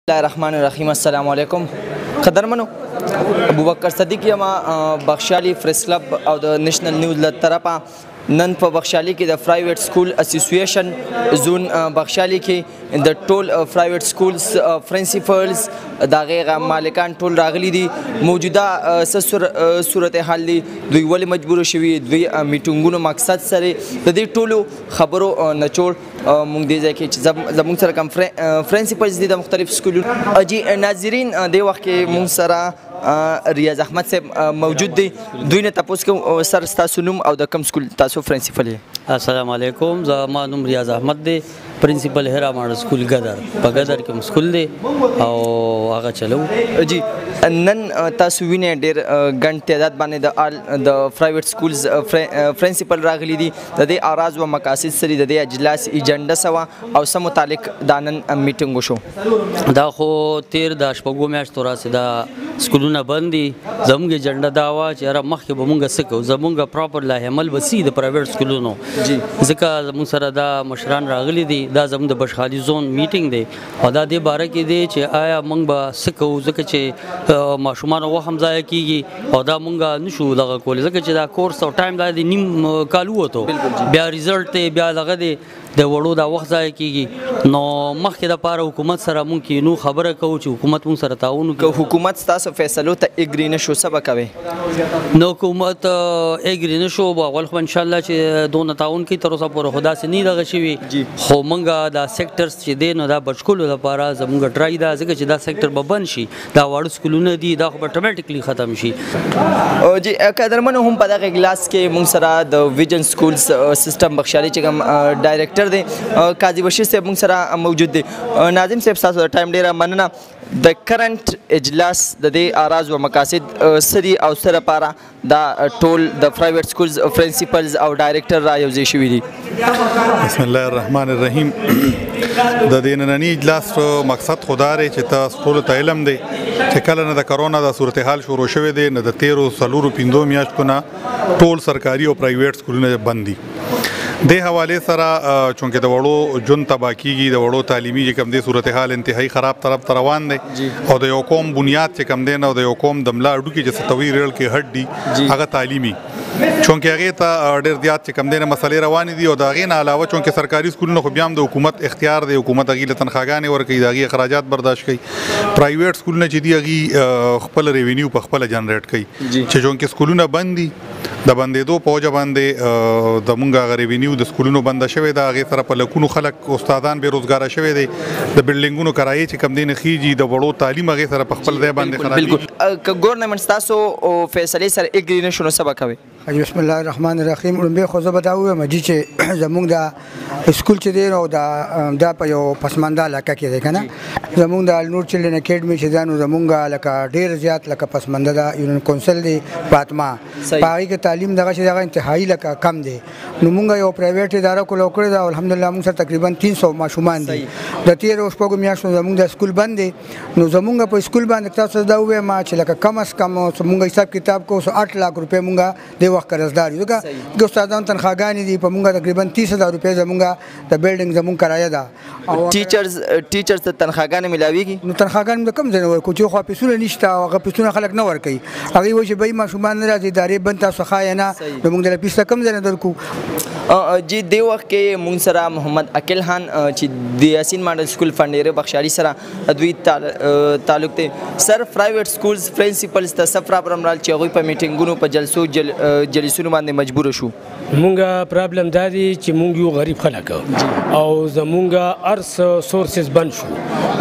الله الرحمن الرحیم. السلام علیکم قدرمنو. ابوبکر صدیق یم بخشالي پریس کلب او د نېشنل نیوز له طرفه نن په بخشالي کې د پرایویټ سکول اسوسییشن زون بخشالي کې د ټول پرایویټ سکولز پرنسپلز د هغې مالکان ټول راغلي دي. موجوده څه صورتحال دی، دوی ولې مجبوره شوي، دوی میټینګونو مقصد سره د دې ټولو خبرو نچوړ مونږ دې ځای کې چې زموږ سره کوم پرنسپلز دي د مختلف سکولونو. جی ناظرین، دې وخت کې مونږ سره ریاض احمد صاحب موجود دی. دوی نه تپوس کوم سر ستاسو نوم او د کوم سکول تاسو پرنسپل یې؟ السلام علیکم، زما نوم ریاض احمد دی، پرنسپل هرا ماډل سکول ګدر په ګدر کې مسکول دی او هغه چلو. جی نن تاسو وینئ ډېر ګڼ تعداد باندې د پرایویټ سکولز پرنسپل راغلي دي. د دې اراز و مقاصد سره د دې اجلاس ایجنډا سوه او سم متعلق دا نن میټینګ وشو. دا خو تیر د شپږو میاشتو راځي دا سکولونه بند دي. زموږ ایجنډا دا وه چې یاره مخکې به مونږ څه کوو، زموږ پراپر لا عمل به سي د پرایویټ سکولونو. جی ځکه زموږ سره دا مشران راغلي دي، دا زموږ د بشخالي زون میټینګ دی او دا دې باره کې دی چې آیا موږ به څه کوو، ځکه چې ماشومانو وخت هم ضایع کېږي او دا موږ نشو دغه کولی، ځکه چې دا کورس او ټایم دا د نیم کال ووتو، بیا ریزلټ دی، بیا دغه دی د وړو دا وخت ضایع کېږي. نو مخکې دپاره حکومت سره مونږ کینو، خبره کوو چې حکومت مونږ سره تعاون وکړي. که حکومت ستاسو فیصلو ته اګري نه شو څه به کوئ؟ نو حکومت اګري نه شو، اول خو انشاءالله چې دونه تعاون کوي، تر اوسه پورې خو داسې نه دغه شوي. خو مونږ دا سیکټرز چې دی نو دا بچکولو لپاره زموږ ټرای ده، ځکه چې دا سیکټر به بند شي، دا واړه سکولونه دي دا خو به اتوماتیکلی ختم شي. جی قدرمنو، هم په دغه اجلاس کې مونږ سره د ویژن سکولز سیسټم بخشالي چې کوم ډایرکټر دی قاضي بشیر صاحب مونږ سره موجود دی. ناظم صاحب، ستاسو د ټایم ډیره مننه. د کرنٹ اجلاس د دې اراز و مقاصد سری او سره لپاره دا ټول د پرایویټ سکولز پرنسپلز او ډایرکټر را یوځای شوي دي. بسم الله الرحمن الرحیم. د دې ننني اجلاس مقصد خدا دی چې تاسو ټولو ته علم دی چې کله نه د کرونا د صورتحال شروع شوی دی، نه د 13 میاشتو نه ټول سرکاري او پرایویټ سکولونه بند دي. د حواله سره چونکه د وړو جون تبا کیږي، د وړو تعلیمي چې کوم دی صورتحال انتهایی خراب طرف ته روان دی او د یو قوم بنیاد چې کوم دی نو د یو قوم د ملا اډو کې چې ستوي ریل کې هډ دی هغه تعلیمي، چونکه هغه ته ډېر زیات چې کوم دی مسلې روان دي او د هغې نه علاوه چونکه سرکاري سکولونه خو بیا هم د حکومت اختیار دی، حکومت هغې له تنخواګانې ورکوي، د هغې اخراجات برداشت کوي. پرایویټ سکولونه چې دي هغې خپل ریونیو په خپله جنریټ کوي، چې چونکې سکولونه بند دي د بندېدو په وجه باندې د مونږ هغه ریونیو د سکولونو بنده شوی ده، هغې سره په لکونو خلک استادان بې روزګاره شوی دی، د بلډینګونو کرایې چې کوم دی نه خیږي، د وړو تعلیم هغې سره په خپل ځای باندې خرابېږي. که ګورنمنټ ستاسو فیصلې سره اګري نه شو نو څه به کوئ؟ بسم الله الرحمن الرحیم. لومبۍ خو زه به دا ووایم چې زمونږ د سکول چې دی نو دا په یو پسمانده علاقه کې دی که نه، زمونږ د النور چلډرن اکیډمي چې دا نو زمونږ لکه ډېر زیات لکه پسمانده ده، یونین کونسل دی فاطمه، په هغې کې تعلیم دغه چې دغه انتهایی لکه کم دی. نو مونږ یو پرایویټ اداره کولو کړې ده او الحمدلله مونږ سره تقریبا 300 ماشومان دي. د 13 میاشتو زمونږ د سکول بند دی. نو زمونږ په سکول باندې تاسو دا ووایم چې لکه کم از کم مونږ حساب کتاب کوو 8 لک روپۍ مونږ د وخت قرضدار یو، ځکه د استادانو تنخواګانې دي په مونږ تقریبا 30,000 روپۍ زمونږ د بلډینګ زمونږ کرایه ده. ټیچرز ته تنخواګانې ملاویږي؟ نو تنخواګانې د کم ځای نه ورکوو چې خو اپیسونه نشته او هغه اپیسونه خلک نه ورکوي. هغوی وایي چې بهی ماشومان نه راځي، ادارې بند تاسو ښایه نه، نو مونږ د اپیس ته کم ځای نه درکوو. جی دې وخت کې مونږ سره محمد عقیل خان چې د یاسین ماډل سکول فنډیره بخشالي سره دوی تعلق دی. سر پرایویټ سکولز پرنسپلز ته څه پرابلم رال چې هغوی په میټینګونو په جلسونو باندې مجبوره شو؟ مونږ پرابلم دا دی چې مونږ یو غریب خلک او زمونږ هر څه سورسز بند شو.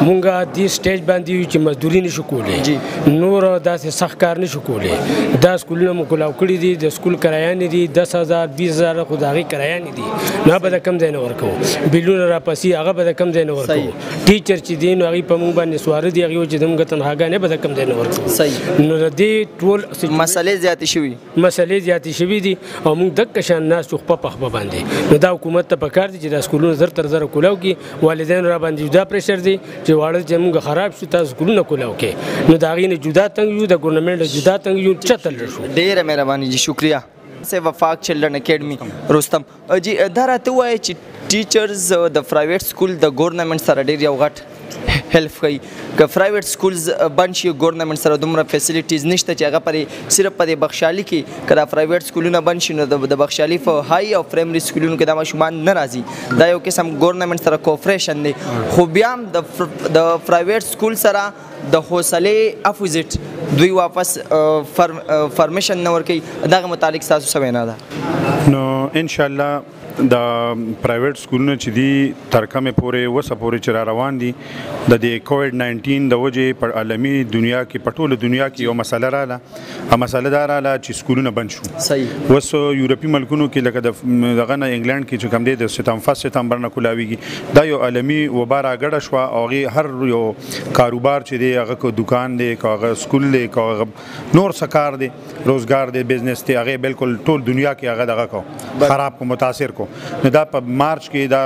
مونږ دې سټیج باندې یو چې مزدوري نشو کولی، نور داسې سخت کار نشو کولی. دا سکولونه مو کولاو کړي دي، د سکول کرایانې دي 10,000 20,000 خو د هغې کرایانې دي، نو به د کم ځای نه ورکوو. بیلونه راپسې هغه به د کم ځای نه ورکوو. ټیچر چې دی نو هغې په مونږ باندې سواره دي، هغې چې زموږ تنخواګانې به د کم ځای نه ورکوو. نو د دې ټول مسلې زیاتې شوي دي او مونږ دقه شان ناست یو خپه په خپه باندې. نو دا حکومت ته پکار دي چې دا سکولونه زر تر زره کولاو کړي. والدینو را باندې جدا پریشر دی چې واړه چې مونږ خراب شو تاسو سکولونه کولاو کړي، نو د هغې نه جدا تنګ یو، د ګورنمنټ نه جدا تنګ یو، چته لږ شو. ډېره مهرباني جي، شکریه. وفاق چلډرن اکیډمي رستم جی، دا راته ووایه چې ټیچرز د پرایویټ سکول د ګورنمنټ سره ډېر یو غټ هیلپ کوي که پرایویټ سکولز بند شي ګورنمنټ سره دومره فیسیلیټیز نشته چې هغه پرې صرف په دې بخشالي کې که دا پرایویټ سکولونه بند شي نو د بخشالي په های او پرایمري سکولونو کې دا ماشومان نه راځي دا یو قسم ګورنمنټ سره کوپریشن دی خو بیا هم د پرایویټ سکول سره د حوصلې اپوزیټ دوی واپس فرمیشن نه ورکوي دغه متعلق ستاسو څه وینا ده نو انشاءالله د پرایویټ سکولونه چې دي تر کومې پورې وسه پورې چې را روان دي د دې کووډ 19 د وجې په عالمي دنیا کې په ټوله دنیا کې یو مسله رااله هغه مسله دا رااله چې سکولونه بند شو صحیح اوس یورپي ملکونو کې لکه دغه نه انګلند کې چې کوم دی د ستمبر نه کولاویږي دا یو عالمي وبا راګډه شوه او هغې هر یو کاروبار چې دی هغه که دکان دی که هغه سکول دی که هغه نور څه کار دی روزګار دی بزنس دی هغې بالکل ټول دنیا کې هغه دغه کو خراب کو متاثر کو نو دا په مارچ کې دا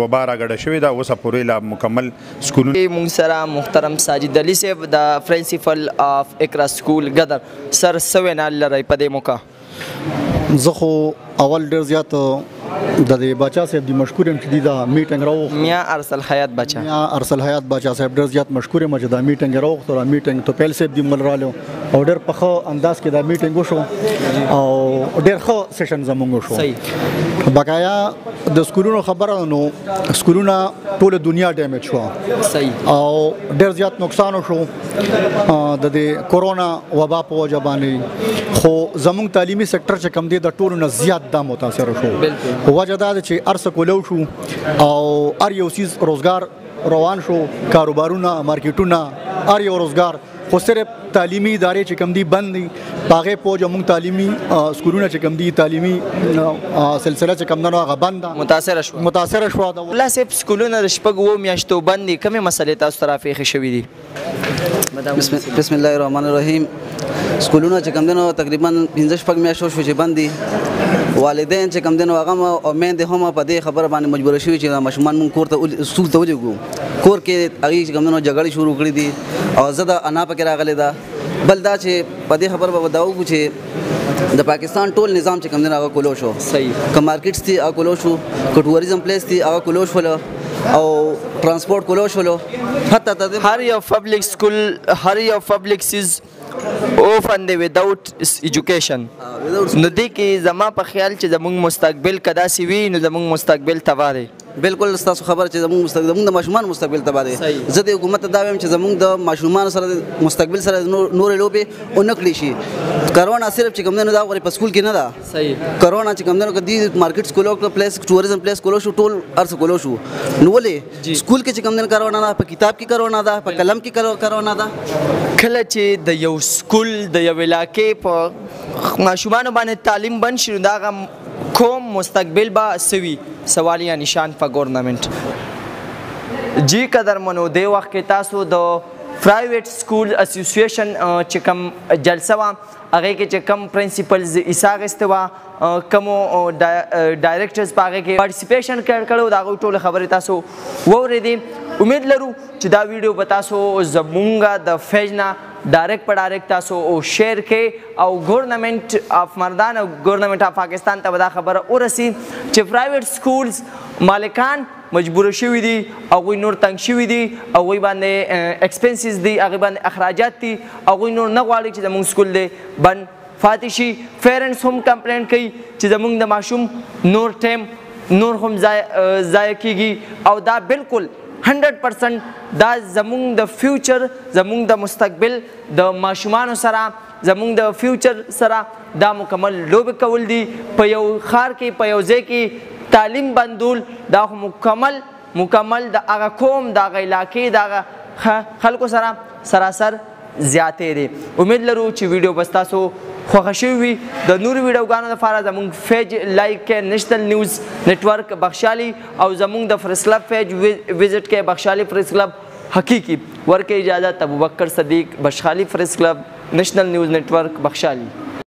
وبا راګډه شوې ده اوسه پورې لا مکمل سکولونه موږ سره محترم ساجد علي صاحب د پرنسپل اف اقرا سکول ګدر سر څه وینا لرئ په دې موقع زه خو اول ډېر زیات د دې باچا صاحب دی مشکور یم چې دی دا میټنګ راوغوښت میا ارسل حیات باچا ارسل حیات باچا صاحب ډېر زیات مشکور یم چې دا میټنګ راوغوښت او میټنګ توپیل صاحب دی مل رالو او ډېر په ښه انداز کې دا میټنګ وشو او ډېر ښه سیشن زموږ وشو صحیح بقایا د سکولونو خبره نو سکولونه ټوله دنیا ډیمیج شوه صحیح او ډېر زیات نقصان وشو د دې کورونا وبا په وجه باندې خو زموږ تعلیمي سکتر چې کم دی د ټولو نه زیات دا متاثر شو وجه دا ده چې هر څه کولو شو او هر یو څیز روزګار روان شو کاروبارونه مارکیټونه هر یو روزګار خو صرف تعلیمي ادارې چې کم دي بند دي په هغې پوجه موږ تعلیمي سکولونه چې کم دي تعلیمي سلسله چې کم ده نو هغه بند ده متاثره شوه الله صاحب سکولونه د شپږ اوو میاشتو بند دي کومې مسلې تاسو ته راپېښې شوي دي بسم الله الرحمن الرحیم سکولونه چې کم دي نو تقریبا 15-16 میاشتو شو چې بند دي والدین چې کم دي نو هغه او میندې هم په دې خبره باندې مجبوره شوي چې ماشومان مونږ کور ته سکول ته ولېږو کور کې هغې چې کم دي نو جګړې شروع کړي دي او زه د انا پکې راغلی ده بل دا چې په دې خبره به دا وکړو چې د پاکستان ټول نظام چې کم دی هغه کولو شو صحیح که مارکیټس دي هغه کولو شو که ټوریزم پلیس دي هغه کولو شولو او ترانسپورټ کولو شولو حتی هر یو پبلک سکول هر یو پبلک سیز اوفن دی وداوت ایجوکیشن نو دې کې زما په خیال چې زموږ مستقبل که داسې وي نو زموږ مستقبل تباه دی بالکل ستاسو خبره چې زموږ د ماشومان مستقبل تباه دی زه د حکومت ته دا وایم چې زموږ د ماشومان سره مستقبل سره نورې لوبې ونه کړي شي کرونا صرف چې کوم دی نو دا غوړې په سکول کې نه ده صحیح کرونا چې کوم دی نو که دې مارکیټس کولو پلیس ټوریزم پلیس کولو شو ټول هر څه کولو شو نو ولې سکول کې چې کوم دی کرونا ده په کتاب کې کرونا ده په قلم کې کرونا ده کله چې د یو سکول د یو علاقې په ماشومانو باندې تعلیم بند شي نو د هغه کوم مستقبل به سوي سوالیه نشان په ګورنمنټ جی قدرمنو دې وخت کې تاسو د پرایویټ سکول اسوسییشن چې کوم جلسه وه هغې کې چې کوم پرنسپلز حصه اخیستې وه کومو ډایرکټرز په هغې کې پارټیسپیشن کړی و د هغوی ټولې خبرې تاسو واورېدې امید لرو چې دا ویډیو به تاسو زمونږ د فیج نه ډایرکټ په ډایرکټ تاسو شیر کې او ګورنمنټ اف مردان او ګورنمنټ اف پاکستان ته به دا خبره ورسي چې پرایویټ سکولز مالکان مجبور شوي دي هغوی نور تنګ شوي دي هغوی باندې ایکسپنسز دي هغوی باندې اخراجات دي هغوی نور نه غواړي چې زموږ سکول دی بند پاتې شي پیرنټس هم کمپلینټ کوي چې زموږ د ماشوم نور ټایم نور هم ضایع کیږي او دا بالکل 100% دا زموږ د فیوچر زموږ د مستقبل د ماشومانو سره زموږ د فیوچر سره دا مکمل لوبې کول دي په یو ښار کې په یو ځای کې تعلیم بندول دا خو مکمل د هغه قوم د هغه علاقې د هغه خلکو سره سراسر زیاتې دي امید لرو چې ویډیو به ستاسو خوښه شوي وي د نورو ویډیوګانو لپاره زموږ پیج لایک کړئ نیشنل نیوز نیټورک بخشالي او زموږ د پریس کلب پیج وزټ کړئ بخشالي پریس کلب حقیقي ورکړئ اجازت ابوبکر صدیق بخشالي پریس کلب نیشنل نیوز نیټورک بخشالي